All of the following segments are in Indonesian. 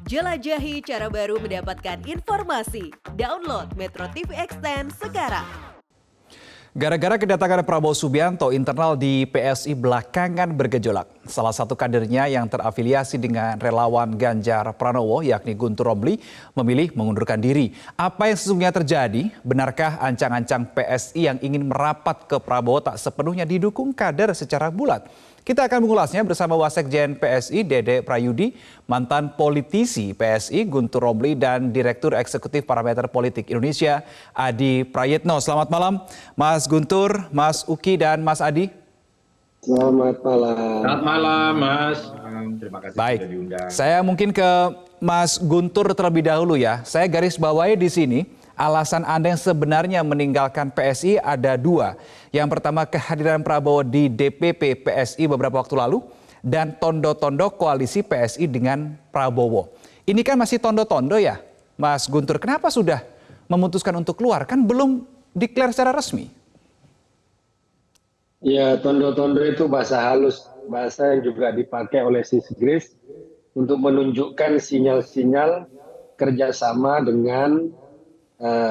Jelajahi cara baru mendapatkan informasi. Download Metro TV Extend sekarang. Gara-gara kedatangan Prabowo Subianto, internal di PSI belakangan bergejolak. Salah satu kadernya yang terafiliasi dengan relawan Ganjar Pranowo, yakni Guntur Romli, memilih mengundurkan diri. Apa yang sesungguhnya terjadi? Benarkah ancang-ancang PSI yang ingin merapat ke Prabowo tak sepenuhnya didukung kader secara bulat? Kita akan mengulasnya bersama Wasekjen PSI Dede Prayudi, mantan politisi PSI Guntur Romli, dan Direktur Eksekutif Parameter Politik Indonesia Adi Prayitno. Selamat malam Mas Guntur, Mas Uki, dan Mas Adi. Selamat malam. Selamat malam, Mas. Terima kasih Baik, sudah diundang. saya mungkin ke Mas Guntur terlebih dahulu ya. Saya garis bawahi di sini. Alasan Anda yang sebenarnya meninggalkan PSI ada dua. Yang pertama, kehadiran Prabowo di DPP PSI beberapa waktu lalu, dan tondo-tondo koalisi PSI dengan Prabowo. Ini kan masih tondo-tondo ya, Mas Guntur. Kenapa sudah memutuskan untuk keluar? Kan belum declare secara resmi. Ya, tondo-tondo itu bahasa halus, bahasa yang juga dipakai oleh Inggris untuk menunjukkan sinyal-sinyal kerjasama dengan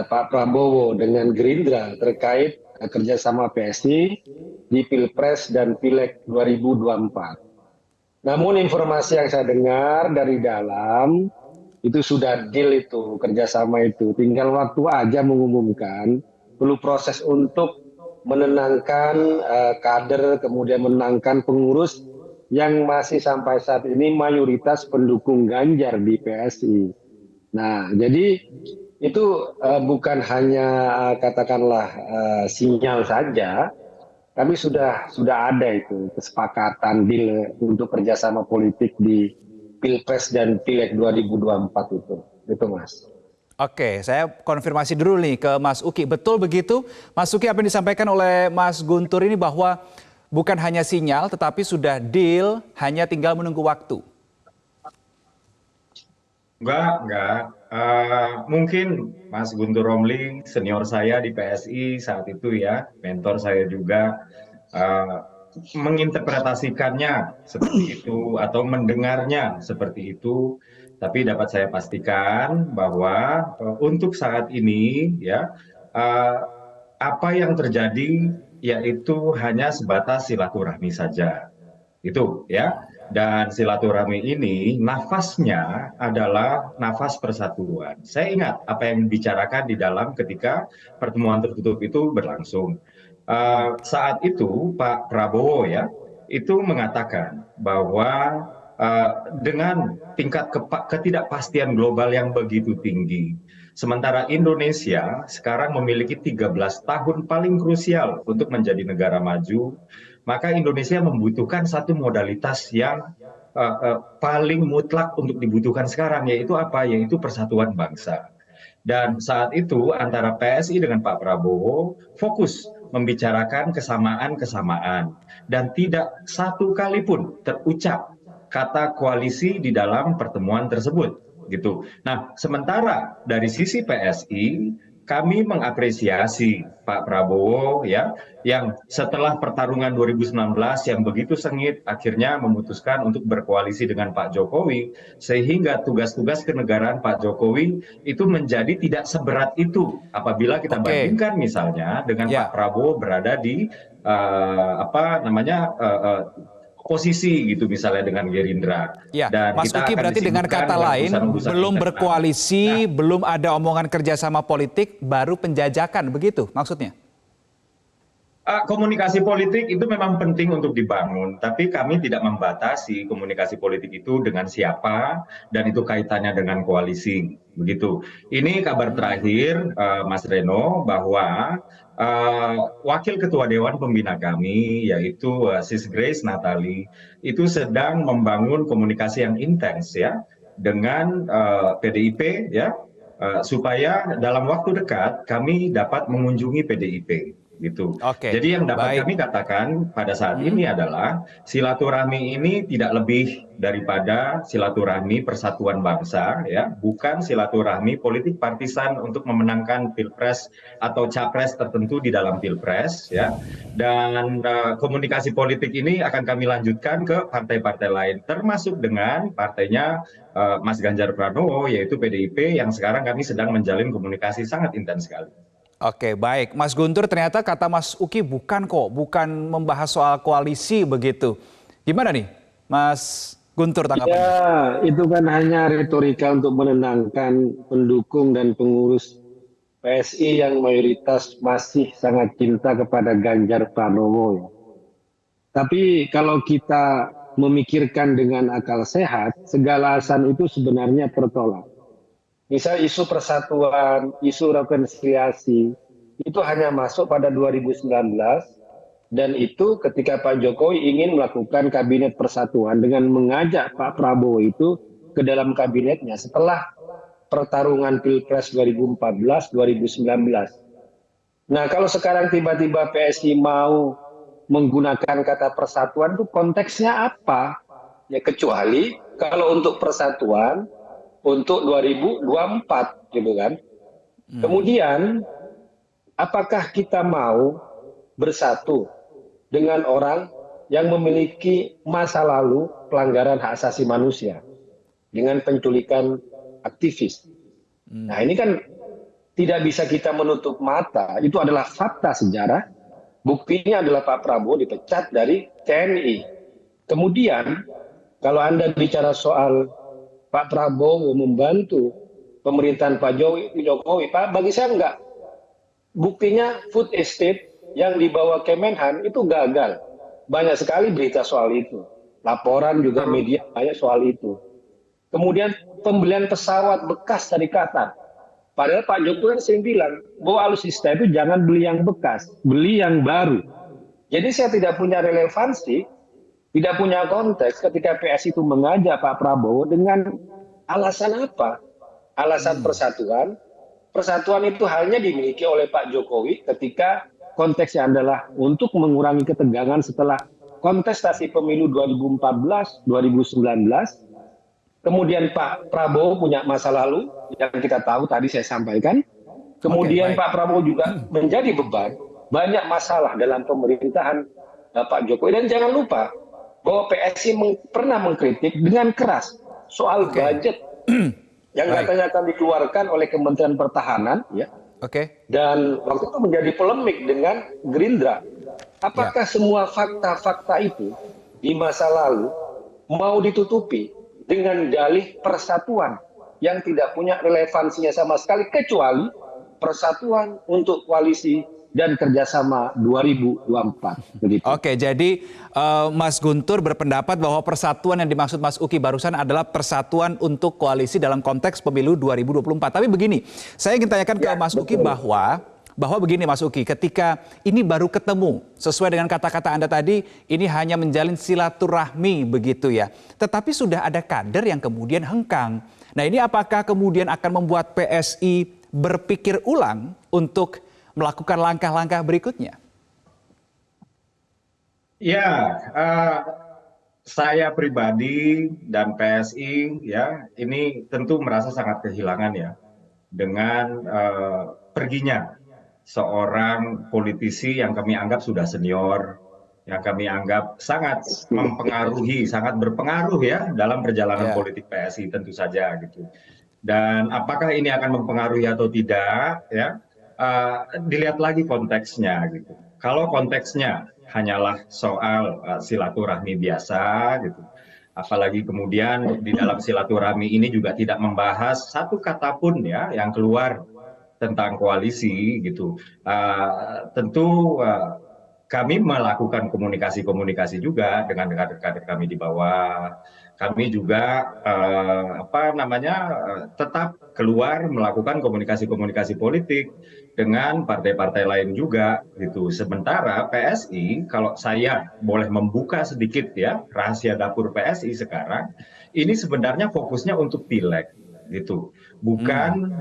Pak Prabowo dengan Gerindra terkait kerjasama PSI di Pilpres dan Pileg 2024. Namun informasi yang saya dengar dari dalam itu sudah deal itu kerjasama itu, tinggal waktu aja mengumumkan. Perlu proses untuk menenangkan kader, kemudian menenangkan pengurus yang masih sampai saat ini mayoritas pendukung Ganjar di PSI. Nah, jadi itu bukan hanya katakanlah sinyal saja, tapi sudah ada itu kesepakatan deal untuk kerjasama politik di Pilpres dan Pileg 2024 itu Mas. Oke, saya konfirmasi dulu nih ke Mas Uki. Betul begitu, Mas Uki, apa yang disampaikan oleh Mas Guntur ini bahwa bukan hanya sinyal, tetapi sudah deal, hanya tinggal menunggu waktu? Enggak. Mungkin Mas Guntur Romli, senior saya di PSI saat itu ya, mentor saya juga, menginterpretasikannya seperti itu atau mendengarnya seperti itu. Tapi dapat saya pastikan bahwa untuk saat ini ya, apa yang terjadi yaitu hanya sebatas silaturahmi saja. Itu ya. Dan silaturahmi ini nafasnya adalah nafas persatuan. Saya ingat apa yang dibicarakan di dalam ketika pertemuan tertutup itu berlangsung. Saat itu Pak Prabowo ya itu mengatakan bahwa dengan tingkat ketidakpastian global yang begitu tinggi, sementara Indonesia sekarang memiliki 13 tahun paling krusial untuk menjadi negara maju, maka Indonesia membutuhkan satu modalitas yang paling mutlak untuk dibutuhkan sekarang, yaitu apa? Yaitu persatuan bangsa. Dan saat itu antara PSI dengan Pak Prabowo fokus membicarakan kesamaan-kesamaan. Dan tidak satu kali pun terucap kata koalisi di dalam pertemuan tersebut. Gitu. Nah, sementara dari sisi PSI, kami mengapresiasi Pak Prabowo ya, yang setelah pertarungan 2019 yang begitu sengit akhirnya memutuskan untuk berkoalisi dengan Pak Jokowi, sehingga tugas-tugas kenegaraan Pak Jokowi itu menjadi tidak seberat itu apabila kita bandingkan misalnya dengan Pak Prabowo berada di posisi gitu misalnya dengan Gerindra. Ya, Dan Mas kita Uki, akan berarti dengan kata lain belum berkoalisi, belum ada omongan kerjasama politik, baru penjajakan, begitu maksudnya? Komunikasi politik itu memang penting untuk dibangun, tapi kami tidak membatasi komunikasi politik itu dengan siapa dan itu kaitannya dengan koalisi. Begitu. Ini kabar terakhir, Mas Reno, bahwa Wakil Ketua Dewan Pembina kami, yaitu Sis Grace Natali, itu sedang membangun komunikasi yang intens ya dengan PDIP ya, supaya dalam waktu dekat kami dapat mengunjungi PDIP. gitu. Oke, Jadi yang dapat baik. kami katakan pada saat ini adalah silaturahmi ini tidak lebih daripada silaturahmi persatuan bangsa, ya, bukan silaturahmi politik partisan untuk memenangkan pilpres atau capres tertentu di dalam pilpres, ya. Dan komunikasi politik ini akan kami lanjutkan ke partai-partai lain, termasuk dengan partainya Mas Ganjar Pranowo, yaitu PDIP, yang sekarang kami sedang menjalin komunikasi sangat intens sekali. Oke, baik. Mas Guntur, ternyata kata Mas Uki bukan membahas soal koalisi begitu. Gimana nih, Mas Guntur tanggapannya? Ya, itu kan hanya retorika untuk menenangkan pendukung dan pengurus PSI yang mayoritas masih sangat cinta kepada Ganjar Pranowo, ya. Tapi kalau kita memikirkan dengan akal sehat, segala alasan itu sebenarnya tertolak. Misal isu persatuan, isu rekonsiliasi, itu hanya masuk pada 2019, dan itu ketika Pak Jokowi ingin melakukan kabinet persatuan dengan mengajak Pak Prabowo itu ke dalam kabinetnya setelah pertarungan Pilpres 2014-2019. Nah, kalau sekarang tiba-tiba PSI mau menggunakan kata persatuan, itu konteksnya apa? Ya, kecuali kalau untuk persatuan untuk 2024 gitu kan. Kemudian apakah kita mau bersatu dengan orang yang memiliki masa lalu pelanggaran hak asasi manusia dengan penculikan aktivis? Nah, ini kan tidak bisa kita menutup mata, itu adalah fakta sejarah. Buktinya adalah Pak Prabowo dipecat dari TNI. Kemudian kalau Anda bicara soal Pak Prabowo membantu pemerintahan Pak Jokowi, Pak, bagi saya enggak. Buktinya food estate yang dibawa Kemenhan itu gagal. Banyak sekali berita soal itu. Laporan juga media banyak soal itu. Kemudian pembelian pesawat bekas dari Qatar. Padahal Pak Jokowi kan sering bilang bahwa alutsista itu jangan beli yang bekas, beli yang baru. Jadi saya tidak punya relevansi, tidak punya konteks ketika PS itu mengajak Pak Prabowo dengan alasan apa? Alasan persatuan. Persatuan itu hanya dimiliki oleh Pak Jokowi ketika konteksnya adalah untuk mengurangi ketegangan setelah kontestasi pemilu 2014, 2019. Kemudian Pak Prabowo punya masa lalu yang kita tahu tadi saya sampaikan. Kemudian Pak Prabowo juga menjadi beban. Banyak masalah dalam pemerintahan Pak Jokowi. Dan jangan lupa bahwa PSI pernah mengkritik dengan keras soal budget yang katanya akan dikeluarkan oleh Kementerian Pertahanan, ya. Dan waktu itu menjadi polemik dengan Gerindra. Apakah semua fakta-fakta itu di masa lalu mau ditutupi dengan dalih persatuan yang tidak punya relevansinya sama sekali, kecuali persatuan untuk koalisi dan kerjasama 2024. Begitu. Oke, jadi Mas Guntur berpendapat bahwa persatuan yang dimaksud Mas Uki barusan adalah persatuan untuk koalisi dalam konteks pemilu 2024. Tapi begini, saya ingin tanyakan ke Mas Uki bahwa begini Mas Uki, ketika ini baru ketemu, sesuai dengan kata-kata Anda tadi, ini hanya menjalin silaturahmi begitu ya. Tetapi sudah ada kader yang kemudian hengkang. Nah, ini apakah kemudian akan membuat PSI berpikir ulang untuk melakukan langkah-langkah berikutnya? Ya, saya pribadi dan PSI ya ini tentu merasa sangat kehilangan ya dengan perginya seorang politisi yang kami anggap sudah senior, yang kami anggap sangat mempengaruhi, sangat berpengaruh ya dalam perjalanan politik PSI tentu saja gitu. Dan apakah ini akan mempengaruhi atau tidak ya? Dilihat lagi konteksnya gitu. Kalau konteksnya hanyalah soal silaturahmi biasa gitu, apalagi kemudian di dalam silaturahmi ini juga tidak membahas satu kata pun ya yang keluar tentang koalisi gitu, tentu kami melakukan komunikasi-komunikasi juga dengan kader-kader kami di bawah. Kami juga tetap keluar melakukan komunikasi-komunikasi politik dengan partai-partai lain juga gitu. Sementara PSI, kalau saya boleh membuka sedikit ya rahasia dapur PSI sekarang, ini sebenarnya fokusnya untuk pileg. gitu, bukan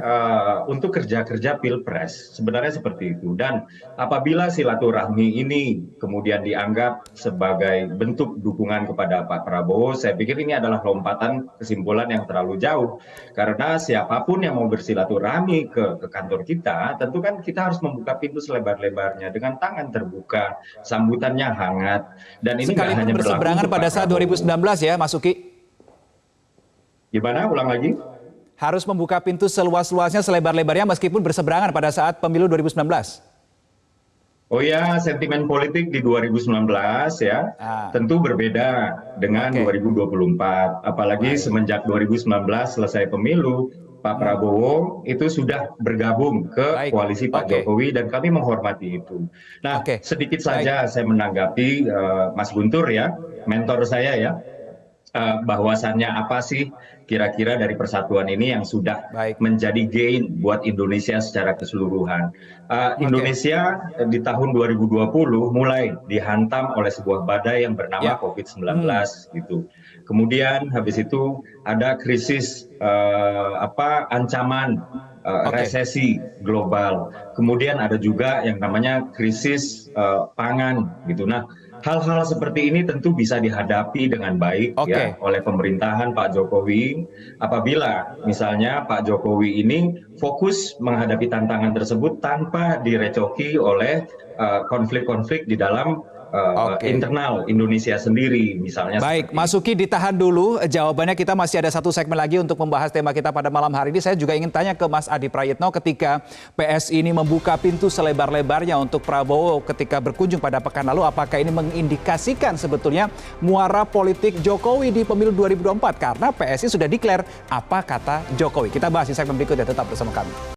untuk kerja-kerja pilpres. Sebenarnya seperti itu. Dan apabila silaturahmi ini kemudian dianggap sebagai bentuk dukungan kepada Pak Prabowo, saya pikir ini adalah lompatan kesimpulan yang terlalu jauh. Karena siapapun yang mau bersilaturahmi ke kantor kita, tentu kan kita harus membuka pintu selebar-lebarnya dengan tangan terbuka, sambutannya hangat. Dan ini nggak Sekalipun hanya berlaku berseberangan untuk pada Pak saat Prabowo. 2019 ya, Mas Uki. Gimana? Ulang lagi? Harus membuka pintu seluas-luasnya, selebar-lebarnya meskipun berseberangan pada saat pemilu 2019. Oh ya, sentimen politik di 2019 ya, tentu berbeda dengan 2024. Apalagi semenjak 2019 selesai pemilu, Pak Prabowo itu sudah bergabung ke koalisi Pak Jokowi dan kami menghormati itu. Nah, sedikit saja saya menanggapi Mas Guntur ya, mentor saya ya, bahwasannya apa sih kira-kira dari persatuan ini yang sudah menjadi gain buat Indonesia secara keseluruhan. Indonesia di tahun 2020 mulai dihantam oleh sebuah badai yang bernama COVID-19 gitu. Kemudian habis itu ada krisis ancaman resesi global. Kemudian ada juga yang namanya krisis pangan gitu. Nah, hal-hal seperti ini tentu bisa dihadapi dengan baik ya oleh pemerintahan Pak Jokowi apabila misalnya Pak Jokowi ini fokus menghadapi tantangan tersebut tanpa direcoki oleh konflik-konflik di dalam internal Indonesia sendiri misalnya. Baik, Mas Uki ditahan dulu jawabannya, kita masih ada satu segmen lagi untuk membahas tema kita pada malam hari ini. Saya juga ingin tanya ke Mas Adi Prayitno, ketika PSI ini membuka pintu selebar-lebarnya untuk Prabowo ketika berkunjung pada pekan lalu, apakah ini mengindikasikan sebetulnya muara politik Jokowi di pemilu 2024? Karena PSI sudah declare apa kata Jokowi. Kita bahas di segmen berikutnya, tetap bersama kami.